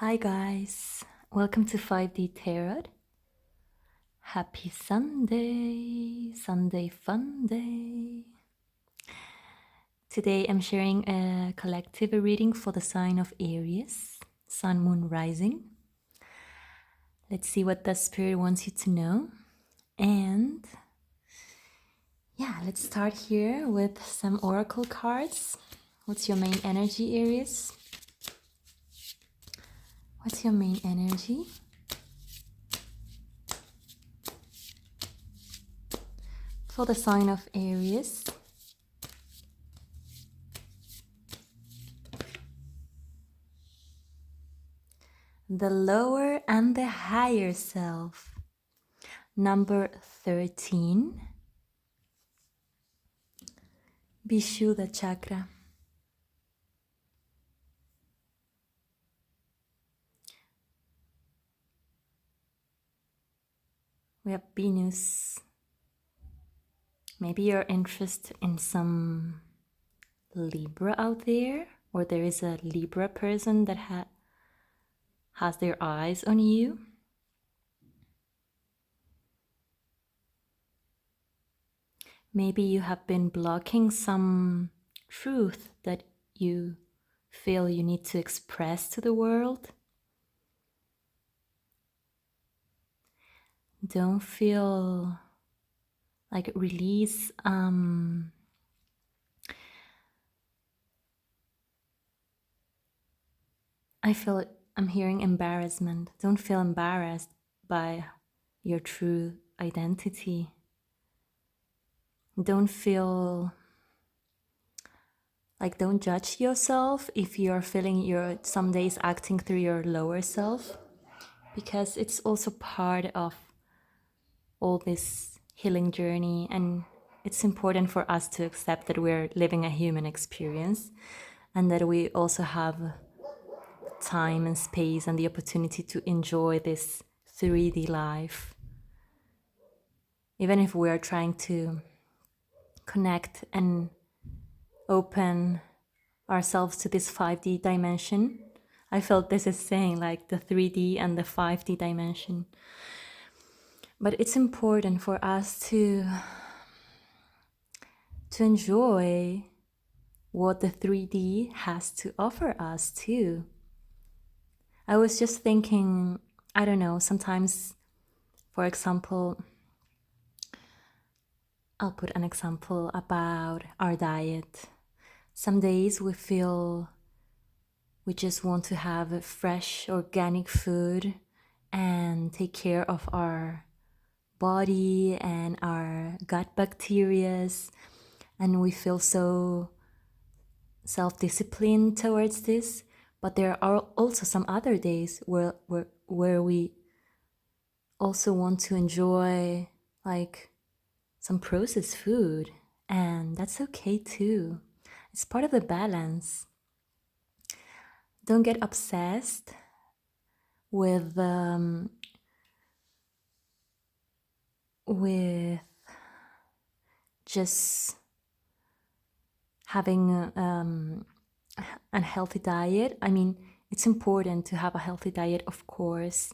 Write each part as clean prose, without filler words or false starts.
Hi guys, welcome to 5D Tarot. Happy Sunday, Sunday fun day. Today I'm sharing a collective reading for the sign of Aries, Sun, Moon, Rising. Let's see what the Spirit wants you to know. And yeah, let's start here with some oracle cards. What's your main energy, Aries? What's your main energy? For the sign of Aries. The lower and the higher self. Number 13. Vishuddha chakra. We have Venus. Maybe you're interested in some Libra out there, or there is a Libra person that has their eyes on you. Maybe you have been blocking some truth that you feel you need to express to the world. Don't feel like release I'm hearing embarrassment. Don't feel embarrassed by your true identity. Don't feel like, don't judge yourself if you're feeling you're some days acting through your lower self, because it's also part of all this healing journey, and it's important for us to accept that we're living a human experience and that we also have time and space and the opportunity to enjoy this 3D life. Even if we are trying to connect and open ourselves to this 5D dimension, I felt this is saying like the 3D and the 5D dimension. But it's important for us to enjoy what the 3D has to offer us too. I was just thinking, I don't know, sometimes, for example, I'll put an example about our diet. Some days we feel we just want to have fresh, organic food and take care of our body and our gut bacteria, and we feel so self-disciplined towards this. But there are also some other days where we also want to enjoy like some processed food, and that's okay too. It's part of the balance. Don't get obsessed with just having a healthy diet. I mean, it's important to have a healthy diet, of course,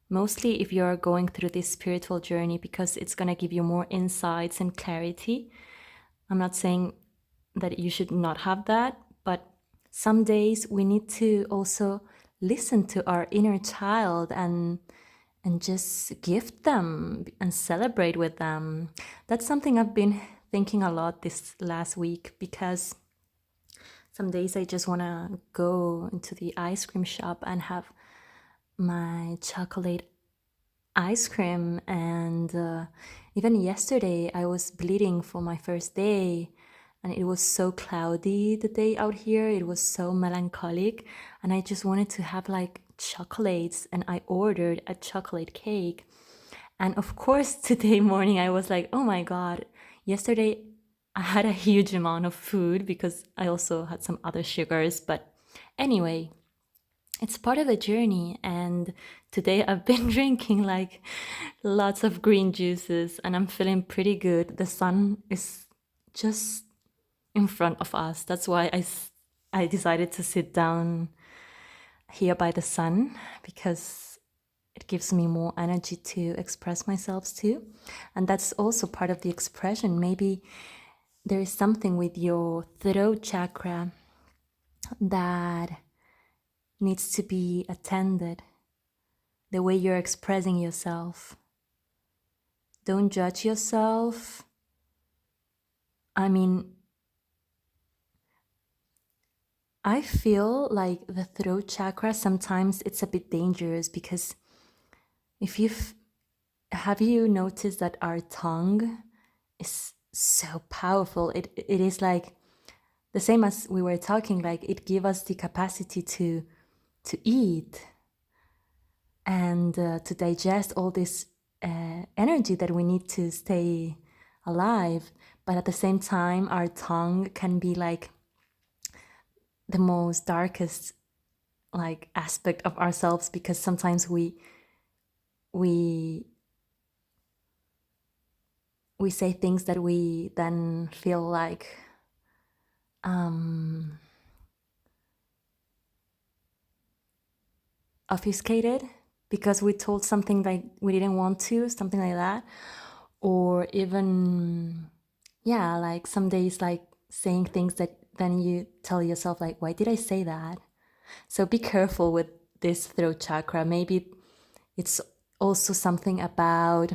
mostly if you're going through this spiritual journey, because it's going to give you more insights and clarity. I'm not saying that you should not have that, but some days we need to also listen to our inner child and just gift them and celebrate with them. That's something I've been thinking a lot this last week, because some days I just want to go into the ice cream shop and have my chocolate ice cream. And even yesterday I was bleeding for my first day, and it was so cloudy the day out here. It was so melancholic, and I just wanted to have like chocolates, and I ordered a chocolate cake. And of course today morning I was like, oh my god, yesterday I had a huge amount of food because I also had some other sugars. But anyway, it's part of the journey, and today I've been drinking like lots of green juices and I'm feeling pretty good. The sun is just in front of us. That's why I decided to sit down here by the sun because it gives me more energy to express myself too. And that's also part of the expression. Maybe there is something with your throat chakra that needs to be attended, the way you're expressing yourself. Don't judge yourself. I mean, I feel like the throat chakra, sometimes it's a bit dangerous because if have you noticed that our tongue is so powerful? It is like the same as we were talking, like it gives us the capacity to eat and to digest all this energy that we need to stay alive. But at the same time, our tongue can be like the most darkest like aspect of ourselves, because sometimes we say things that we then feel like obfuscated because we told something like we didn't want to, something like that. Or even, yeah, like some days like saying things that then you tell yourself like, why did I say that? So be careful with this throat chakra. Maybe it's also something about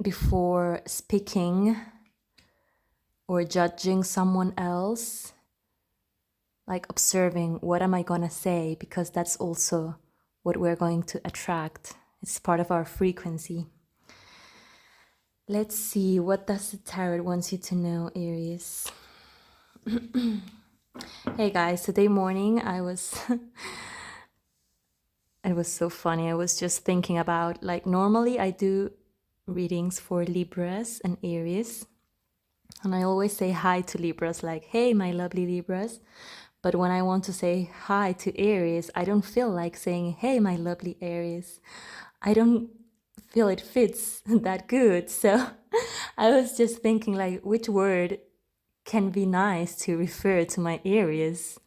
before speaking or judging someone else, like observing what am I gonna say, because that's also what we're going to attract. It's part of our frequency. Let's see, what does the tarot wants you to know, Aries? Hey guys, today morning I was it was so funny. I was just thinking about, like, normally I do readings for Libras and Aries, and I always say hi to Libras, like, hey my lovely Libras. But when I want to say hi to Aries, I don't feel like saying, hey my lovely Aries. I don't feel it fits that good. So I was just thinking, like, which word can be nice to refer to my Aries?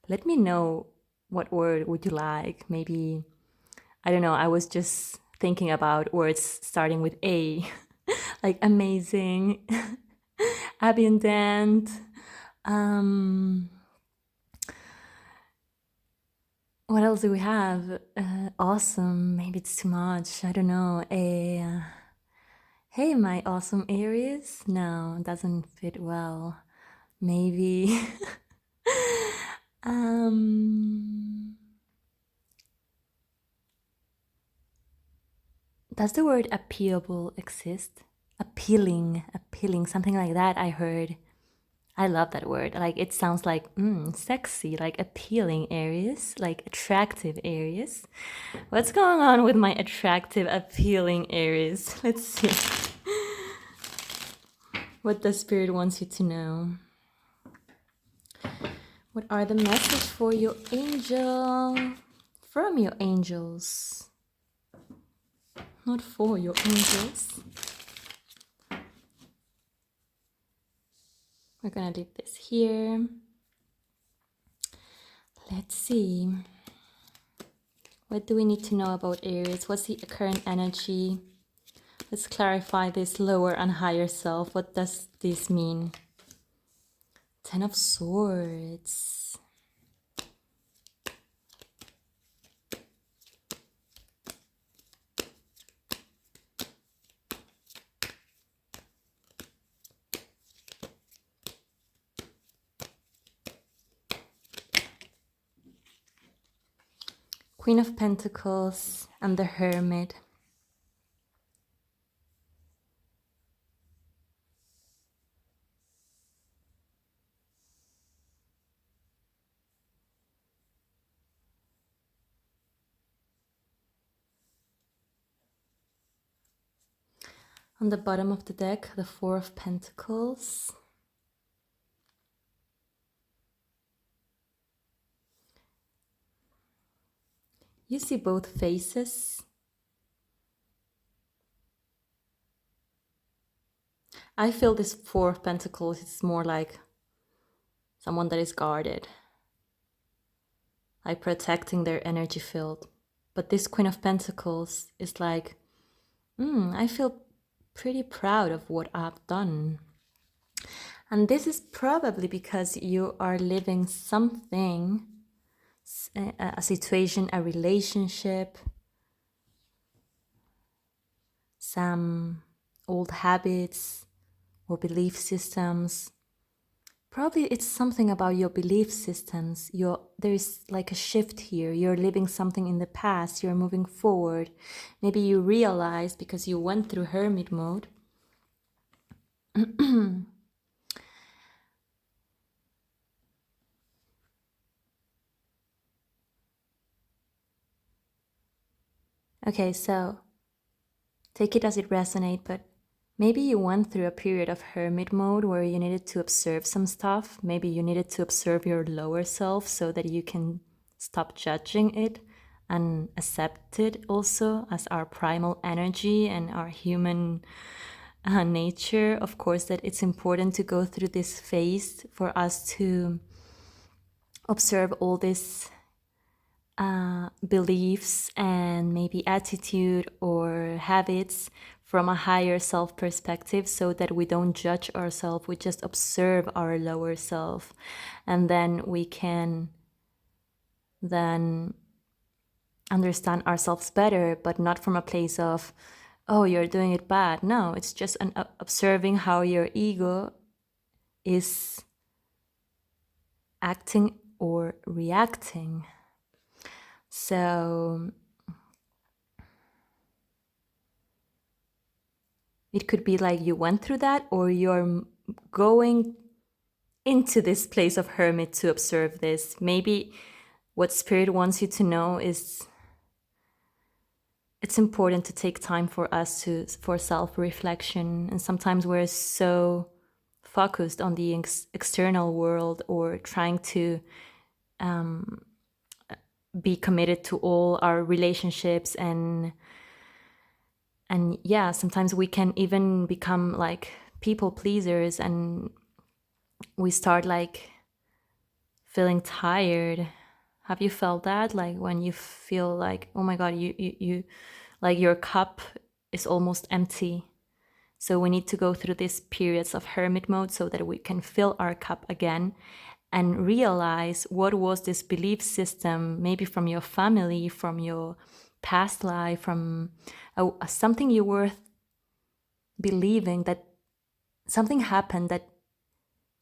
Let me know, what word would you like? Maybe, I don't know, I was just thinking about words starting with A, like amazing, abundant, what else do we have? Awesome, maybe it's too much, I don't know. Hey, my awesome Aries? No, doesn't fit well. Maybe. Does the word appealable exist? Appealing, something like that I heard. I love that word. Like, it sounds like sexy, like appealing Aries, like attractive Aries. What's going on with my attractive, appealing Aries? Let's see. What the spirit wants you to know. What are the message for your angel? From your angels. Not for your angels. We're gonna leave this here. Let's see. What do we need to know about Aries? What's the current energy? Let's clarify this lower and higher self. What does this mean? Ten of Swords. Queen of Pentacles and the Hermit. On the bottom of the deck, the Four of Pentacles. You see both faces. I feel this Four of Pentacles is more like someone that is guarded. like protecting their energy field. But this Queen of Pentacles is like, I feel pretty proud of what I've done. And this is probably because you are living something, a situation, a relationship, some old habits or belief systems. Probably it's something about your belief systems. There is like a shift here. You're living something in the past. You're moving forward. Maybe you realize because you went through hermit mode. Okay, so take it as it resonates, but maybe you went through a period of hermit mode where you needed to observe some stuff. Maybe you needed to observe your lower self so that you can stop judging it and accept it also as our primal energy and our human nature. Of course, that it's important to go through this phase for us to observe all these beliefs and maybe attitude or habits from a higher self perspective so that we don't judge ourselves, we just observe our lower self, and then we can then understand ourselves better, but not from a place of, oh, you're doing it bad. No, it's just observing how your ego is acting or reacting. So it could be like you went through that, or you're going into this place of hermit to observe this. Maybe what Spirit wants you to know is it's important to take time for us for self-reflection. And sometimes we're so focused on the external world or trying to be committed to all our relationships and yeah, sometimes we can even become like people pleasers and we start like feeling tired. Have you felt that? Like when you feel like, oh my God, you like your cup is almost empty. So we need to go through these periods of hermit mode so that we can fill our cup again and realize what was this belief system, maybe from your family, from your past life, from something you were believing, that something happened that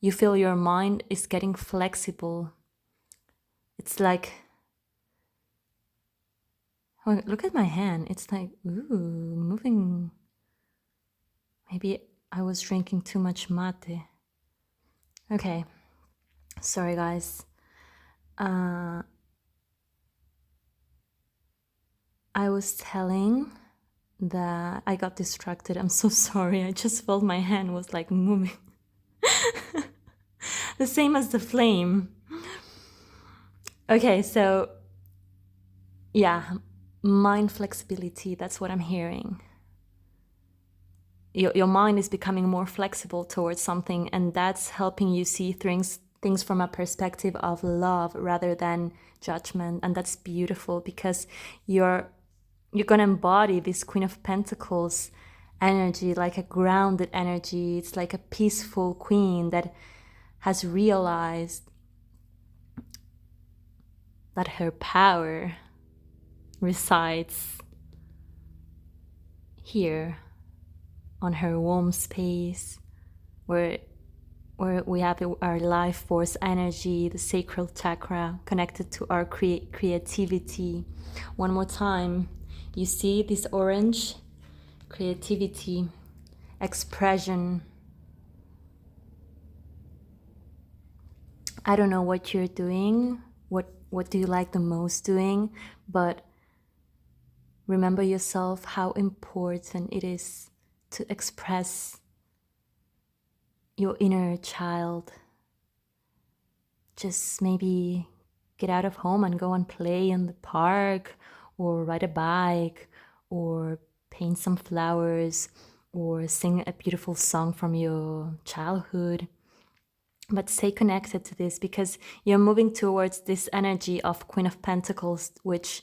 you feel your mind is getting flexible. It's like, oh, look at my hand. It's like, ooh, moving. Maybe I was drinking too much mate. Okay. Sorry, guys. I was telling that I got distracted. I'm so sorry. I just felt my hand was like moving. The same as the flame. Okay, so yeah, mind flexibility, that's what I'm hearing. Your mind is becoming more flexible towards something, and that's helping you see things from a perspective of love rather than judgment. And that's beautiful because you're gonna embody this Queen of Pentacles energy, like a grounded energy. It's like a peaceful queen that has realized that her power resides here on her womb space, where we have our life force energy, the sacral chakra connected to our creativity. One more time, you see this orange? Creativity, expression. I don't know what you're doing, what do you like the most doing, but remember yourself how important it is to express your inner child. Just maybe get out of home and go and play in the park, or ride a bike, or paint some flowers, or sing a beautiful song from your childhood, but stay connected to this, because you're moving towards this energy of Queen of Pentacles, which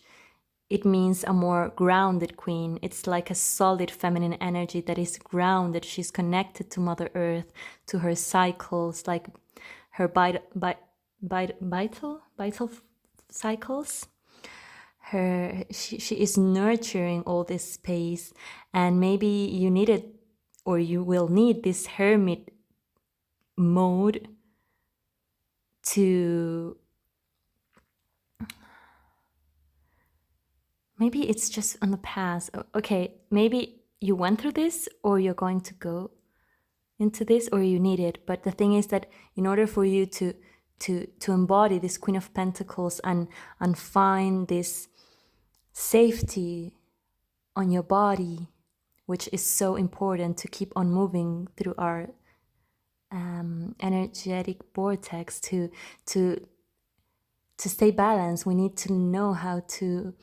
it means a more grounded queen. It's like a solid feminine energy that is grounded. She's connected to Mother Earth, to her cycles, like her vital cycles. She is nurturing all this space, and maybe you need it, or you will need this hermit mode to, maybe it's just on the past. Okay, maybe you went through this, or you're going to go into this, or you need it. But the thing is that in order for you to embody this Queen of Pentacles and find this safety on your body, which is so important to keep on moving through our energetic vortex, to stay balanced, we need to know how to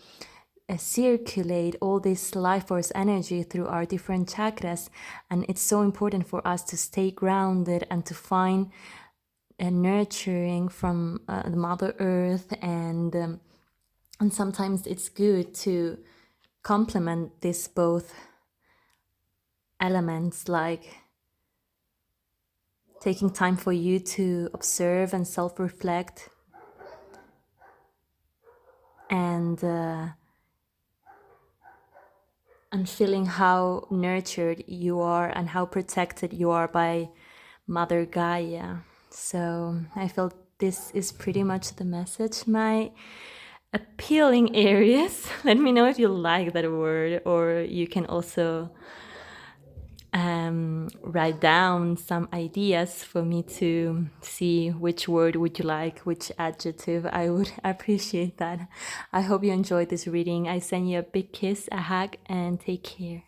circulate all this life force energy through our different chakras. And it's so important for us to stay grounded and to find a nurturing from the Mother Earth, and sometimes it's good to complement this both elements, like taking time for you to observe and self-reflect, and feeling how nurtured you are and how protected you are by Mother Gaia. So I feel this is pretty much the message. My appealing Aries, let me know if you like that word, or you can also write down some ideas for me to see which word would you like, which adjective. I would appreciate that. I hope you enjoyed this reading. I send you a big kiss, a hug, and take care.